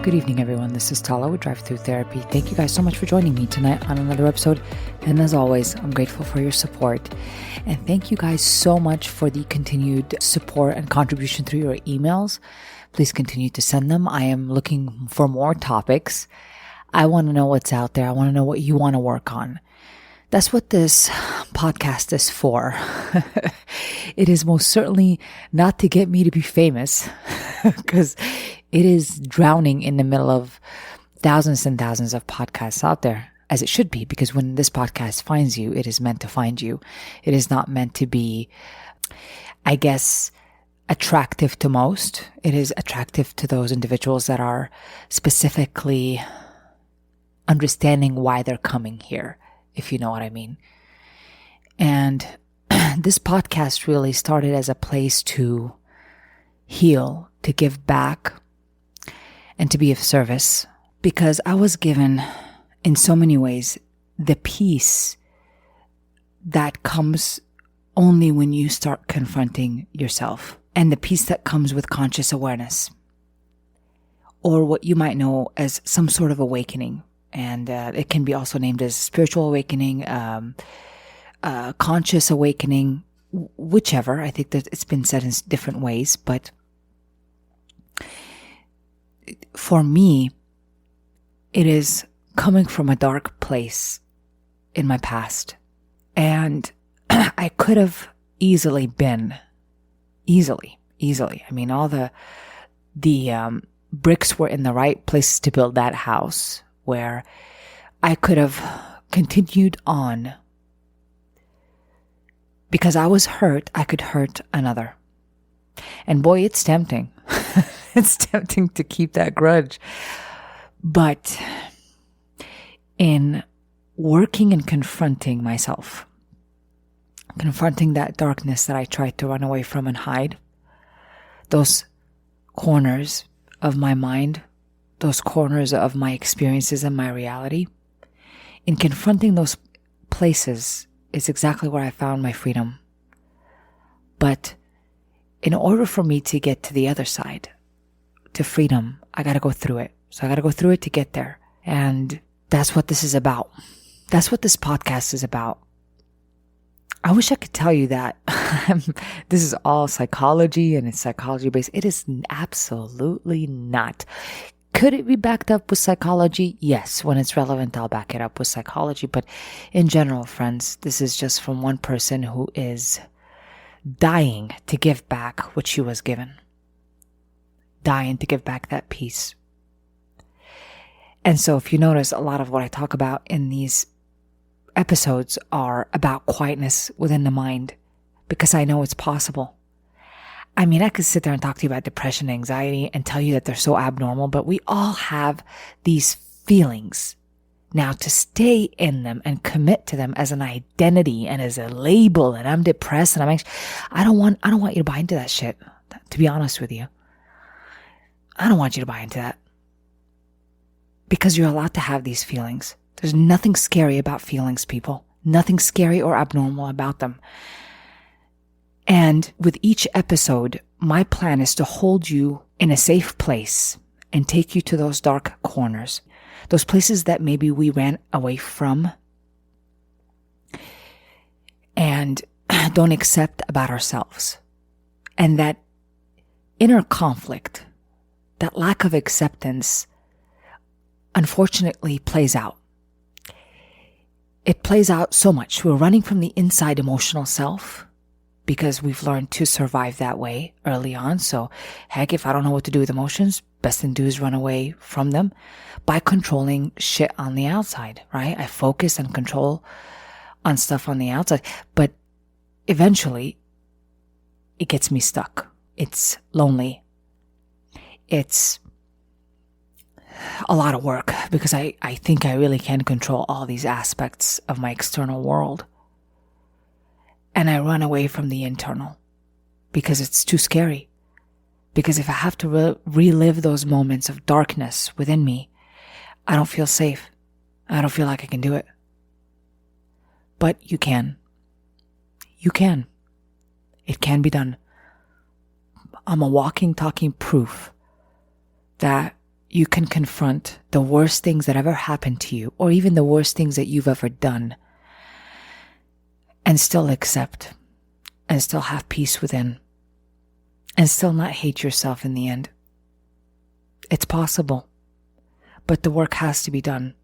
Good evening, everyone. This is Tala with Drive-thru Therapy. Thank you guys so much for joining me tonight on another episode. And as always, I'm grateful for your support. And thank you guys so much for the continued support and contribution through your emails. Please continue to send them. I am looking for more topics. I want to know what's out there. I want to know what you want to work on. That's what this podcast is for. It is most certainly not to get me to be famous, because it is drowning in the middle of thousands and thousands of podcasts out there, as it should be, because when this podcast finds you, it is meant to find you. It is not meant to be, I guess, attractive to most. It is attractive to those individuals that are specifically understanding why they're coming here, if you know what I mean. And this podcast really started as a place to heal, to give back, and to be of service, because I was given, in so many ways, the peace that comes only when you start confronting yourself, and the peace that comes with conscious awareness, or what you might know as some sort of awakening. And it can be also named as spiritual awakening, conscious awakening, whichever. I think that it's been said in different ways, but for me, it is coming from a dark place in my past. And I could have easily been, easily. I mean, all the bricks were in the right places to build that house, where I could have continued on. Because I was hurt, I could hurt another. And boy, it's tempting. It's tempting to keep that grudge. But in working and confronting myself, confronting that darkness that I tried to run away from and hide, those corners of my mind, those corners of my experiences and my reality, in confronting those places is exactly where I found my freedom. But in order for me to get to the other side, to freedom, I gotta go through it. So I gotta go through it to get there. And that's what this is about. That's what this podcast is about. I wish I could tell you that this is all psychology and it's psychology based. It is absolutely not. Could it be backed up with psychology? Yes. When it's relevant, I'll back it up with psychology. But in general, friends, this is just from one person who is dying to give back what she was given. Dying to give back that peace. And so if you notice, a lot of what I talk about in these episodes are about quietness within the mind, because I know it's possible. I mean, I could sit there and talk to you about depression, anxiety, and tell you that they're so abnormal, but we all have these feelings. Now, to stay in them and commit to them as an identity and as a label, and I'm depressed and I'm anxious, I don't want you to buy into that shit, to be honest with you. I don't want you to buy into that. Because you're allowed to have these feelings. There's nothing scary about feelings, people. Nothing scary or abnormal about them. And with each episode, my plan is to hold you in a safe place and take you to those dark corners, those places that maybe we ran away from and don't accept about ourselves. And that inner conflict, that lack of acceptance, unfortunately plays out. It plays out so much. We're running from the inside emotional self because we've learned to survive that way early on. So heck, if I don't know what to do with emotions, best thing to do is run away from them by controlling shit on the outside, right? I focus and control on stuff on the outside, but eventually it gets me stuck. It's lonely. It's a lot of work because I think I really can control all these aspects of my external world. And I run away from the internal because it's too scary. Because if I have to relive those moments of darkness within me, I don't feel safe. I don't feel like I can do it. But you can. You can. It can be done. I'm a walking, talking proof that you can confront the worst things that ever happened to you, or even the worst things that you've ever done, and still accept, and still have peace within, and still not hate yourself in the end. It's possible, but the work has to be done.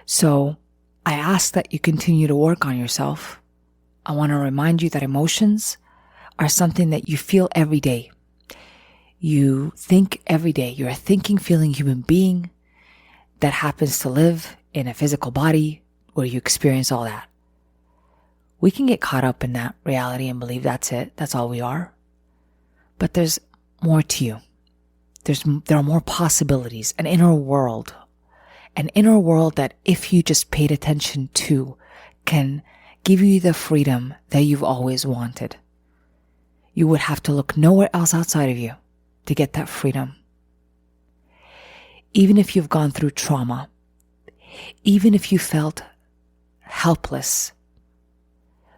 So I ask that you continue to work on yourself. I want to remind you that emotions are something that you feel every day. You think every day. You're a thinking, feeling human being that happens to live in a physical body where you experience all that. We can get caught up in that reality and believe that's it. That's all we are. But there's more to you. There are more possibilities, an inner world that if you just paid attention to can give you the freedom that you've always wanted. You would have to look nowhere else outside of you to get that freedom. Even if you've gone through trauma, even if you felt helpless,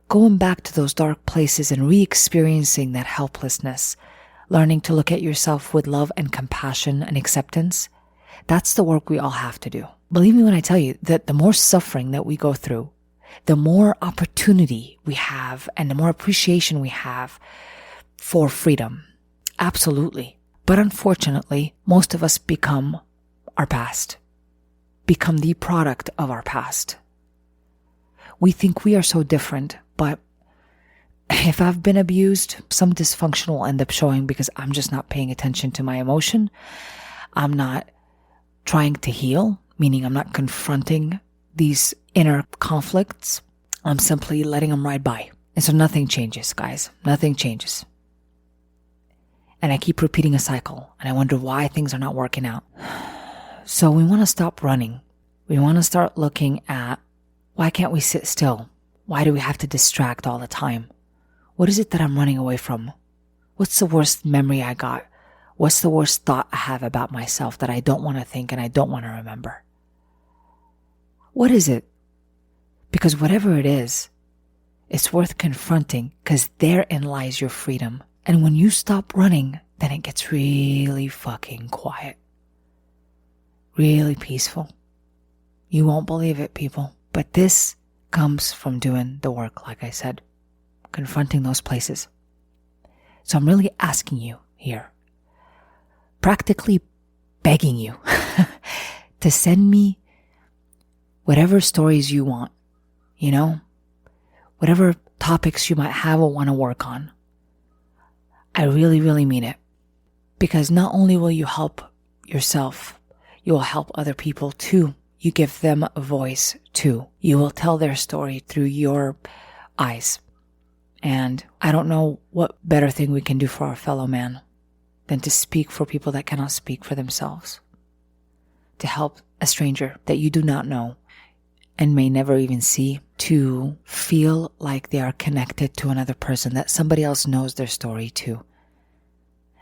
going back to those dark places and re-experiencing that helplessness, learning to look at yourself with love and compassion and acceptance, that's the work we all have to do. Believe me when I tell you that the more suffering that we go through, the more opportunity we have and the more appreciation we have for freedom. Absolutely. But unfortunately, most of us become our past, become the product of our past. We think we are so different, but if I've been abused, some dysfunction will end up showing because I'm just not paying attention to my emotion. I'm not trying to heal, meaning I'm not confronting these inner conflicts. I'm simply letting them ride by. And so nothing changes, guys. Nothing changes. And I keep repeating a cycle, and I wonder why things are not working out. So we want to stop running. We want to start looking at, why can't we sit still? Why do we have to distract all the time? What is it that I'm running away from? What's the worst memory I got? What's the worst thought I have about myself that I don't want to think and I don't want to remember? What is it? Because whatever it is, it's worth confronting, because therein lies your freedom. And when you stop running, then it gets really fucking quiet. Really peaceful. You won't believe it, people. But this comes from doing the work, like I said. Confronting those places. So I'm really asking you here, practically begging you to send me whatever stories you want, whatever topics you might have or want to work on. I really, really mean it. Because not only will you help yourself, you will help other people too. You give them a voice too. You will tell their story through your eyes. And I don't know what better thing we can do for our fellow man than to speak for people that cannot speak for themselves. To help a stranger that you do not know and may never even see, to feel like they are connected to another person, that somebody else knows their story too.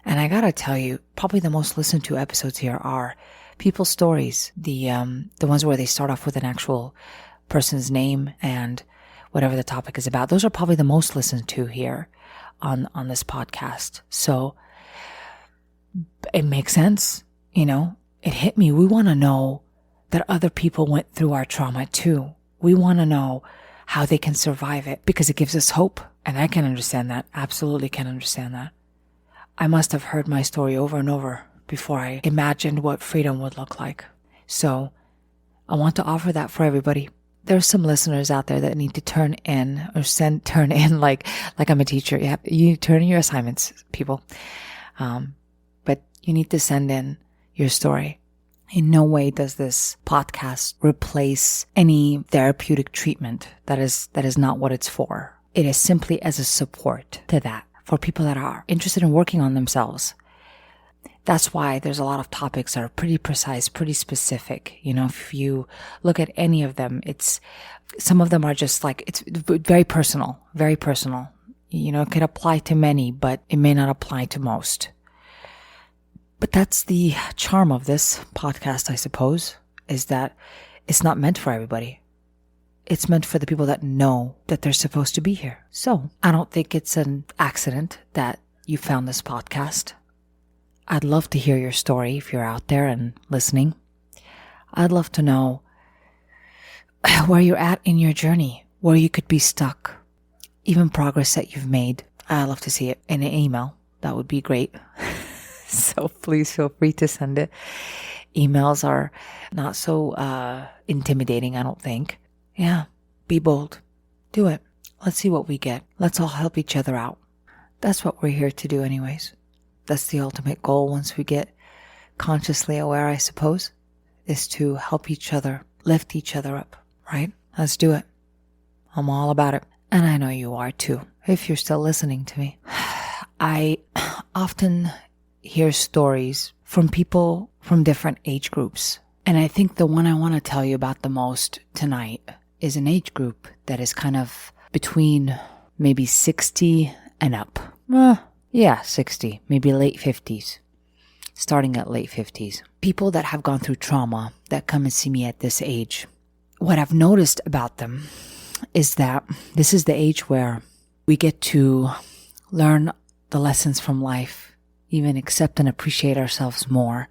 And I gotta tell you, probably the most listened to episodes here are people's stories, the ones where they start off with an actual person's name and whatever the topic is about. Those are probably the most listened to here on this podcast. So it makes sense, it hit me. We want to know that other people went through our trauma too. We want to know how they can survive it, because it gives us hope. And I can understand that. Absolutely can understand that. I must have heard my story over and over before I imagined what freedom would look like. So I want to offer that for everybody. There's some listeners out there that need to turn in like I'm a teacher. You turn in your assignments, people. But you need to send in your story. In no way does this podcast replace any therapeutic treatment. That is not what it's for. It is simply as a support to that for people that are interested in working on themselves. That's why there's a lot of topics that are pretty precise, pretty specific. If you look at any of them, some of them are just like, it's very personal, very personal. It could apply to many, but it may not apply to most. But that's the charm of this podcast, I suppose, is that it's not meant for everybody. It's meant for the people that know that they're supposed to be here. So I don't think it's an accident that you found this podcast. I'd love to hear your story if you're out there and listening. I'd love to know where you're at in your journey, where you could be stuck, even progress that you've made. I'd love to see it in an email. That would be great. So please feel free to send it. Emails are not so intimidating, I don't think. Yeah, be bold. Do it. Let's see what we get. Let's all help each other out. That's what we're here to do anyways. That's the ultimate goal once we get consciously aware, I suppose, is to help each other, lift each other up, right? Let's do it. I'm all about it. And I know you are too, if you're still listening to me. I often hear stories from people from different age groups. And I think the one I want to tell you about the most tonight is an age group that is kind of between maybe 60 and up. 60, maybe late 50s, starting at late 50s. People that have gone through trauma that come and see me at this age. What I've noticed about them is that this is the age where we get to learn the lessons from life, even accept and appreciate ourselves more.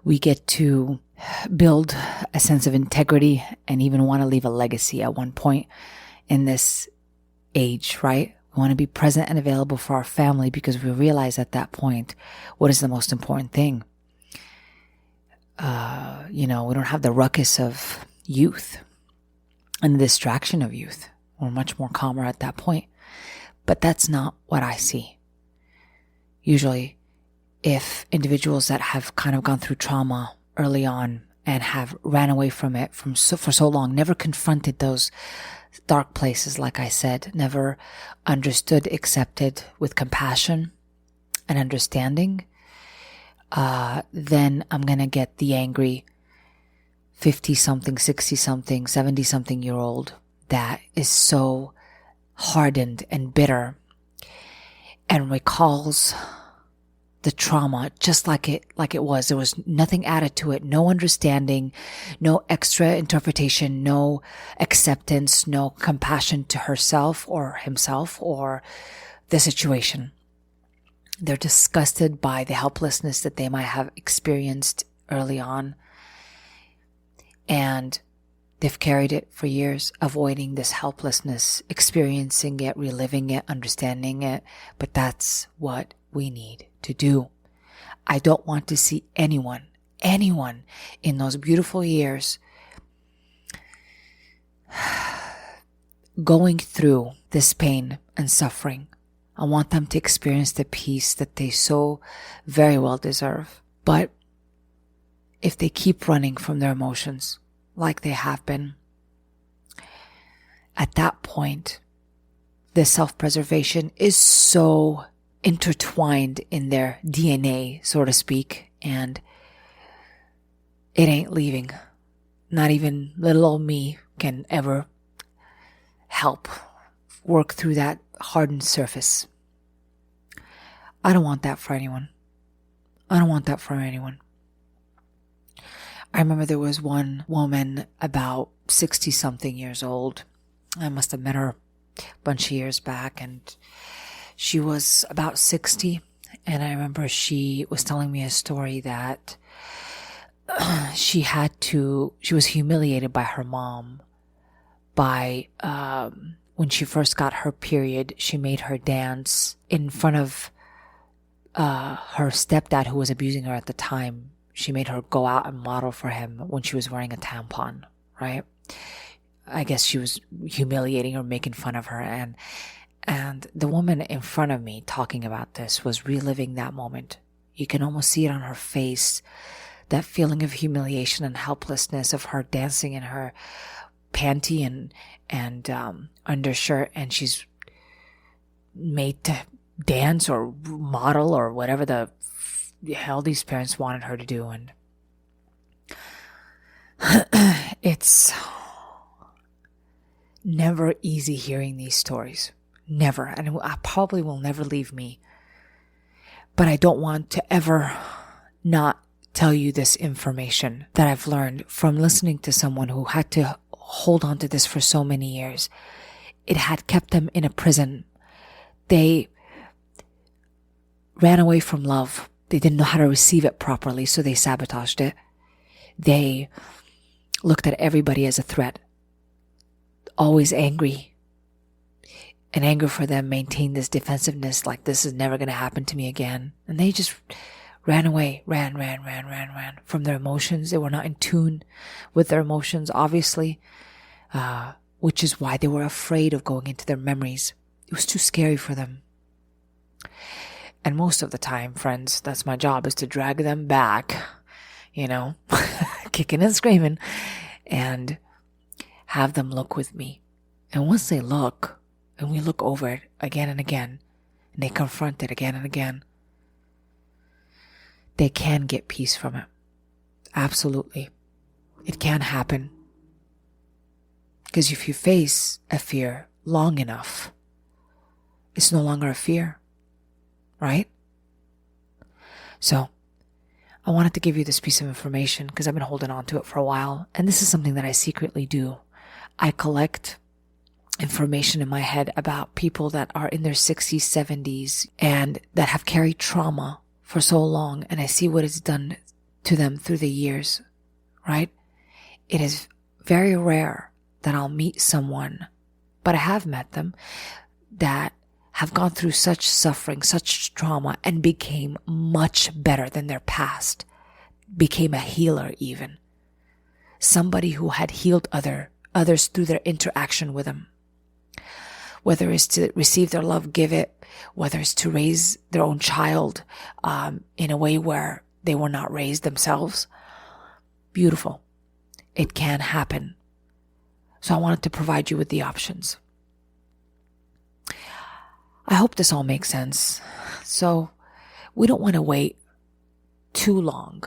We get to build a sense of integrity and even want to leave a legacy at one point in this age, right? We want to be present and available for our family because we realize at that point what is the most important thing. We don't have the ruckus of youth and the distraction of youth. We're much more calmer at that point. But that's not what I see. Usually, if individuals that have kind of gone through trauma early on and have ran away from it for so long, never confronted those dark places, like I said, never understood, accepted with compassion and understanding, then I'm going to get the angry 50-something, 60-something, 70-something year old that is so hardened and bitter and recalls the trauma just like it was. There was nothing added to it, no understanding, no extra interpretation, no acceptance, no compassion to herself or himself or the situation. They're disgusted by the helplessness that they might have experienced early on. And they've carried it for years, avoiding this helplessness, experiencing it, reliving it, understanding it. But that's what we need to do. I don't want to see anyone in those beautiful years going through this pain and suffering. I want them to experience the peace that they so very well deserve. But if they keep running from their emotions like they have been, at that point, the self-preservation is so intertwined in their DNA, so to speak, and it ain't leaving. Not even little old me can ever help work through that hardened surface. I don't want that for anyone. I don't want that for anyone. I remember there was one woman about 60-something years old. I must have met her a bunch of years back, and she was about 60. And I remember she was telling me a story that she was humiliated by her mom by, when she first got her period, she made her dance in front of her stepdad who was abusing her at the time. She made her go out and model for him when she was wearing a tampon, right? I guess she was humiliating or making fun of her. And the woman in front of me talking about this was reliving that moment. You can almost see it on her face, that feeling of humiliation and helplessness of her dancing in her panty and undershirt, and she's made to dance or model or whatever the hell these parents wanted her to do. And it's never easy hearing these stories. Never. And it probably will never leave me. But I don't want to ever not tell you this information that I've learned from listening to someone who had to hold on to this for so many years. It had kept them in a prison. They ran away from love. They didn't know how to receive it properly, so they sabotaged it. They looked at everybody as a threat, always angry. And anger for them maintained this defensiveness, like this is never going to happen to me again. And they just ran away, ran from their emotions. They were not in tune with their emotions, obviously, which is why they were afraid of going into their memories. It was too scary for them. And most of the time, friends, that's my job, is to drag them back, kicking and screaming, and have them look with me. And once they look, and we look over it again and again, and they confront it again and again, they can get peace from it. Absolutely. It can happen. Because if you face a fear long enough, it's no longer a fear, right? So, I wanted to give you this piece of information because I've been holding on to it for a while. And this is something that I secretly do. I collect information in my head about people that are in their 60s, 70s, and that have carried trauma for so long. And I see what it's done to them through the years, right? It is very rare that I'll meet someone, but I have met them, that have gone through such suffering, such trauma, and became much better than their past, became a healer even. Somebody who had healed others through their interaction with them. Whether it's to receive their love, give it, whether it's to raise their own child in a way where they were not raised themselves. Beautiful. It can happen. So I wanted to provide you with the options. I hope this all makes sense. So we don't want to wait too long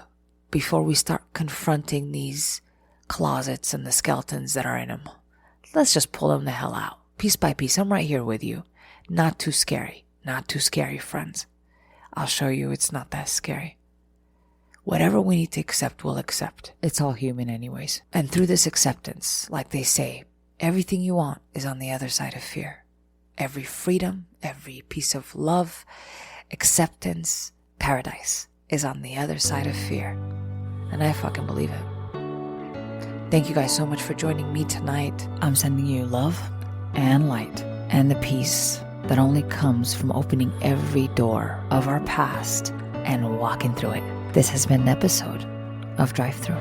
before we start confronting these closets and the skeletons that are in them. Let's just pull them the hell out, piece by piece. I'm right here with you. Not too scary. Not too scary, friends. I'll show you it's not that scary. Whatever we need to accept, we'll accept. It's all human anyways. And through this acceptance, like they say, everything you want is on the other side of fear. Every freedom, every piece of love, acceptance, paradise is on the other side of fear. And I fucking believe it. Thank you guys so much for joining me tonight. I'm sending you love and light and the peace that only comes from opening every door of our past and walking through it. This has been an episode of Drive-thru.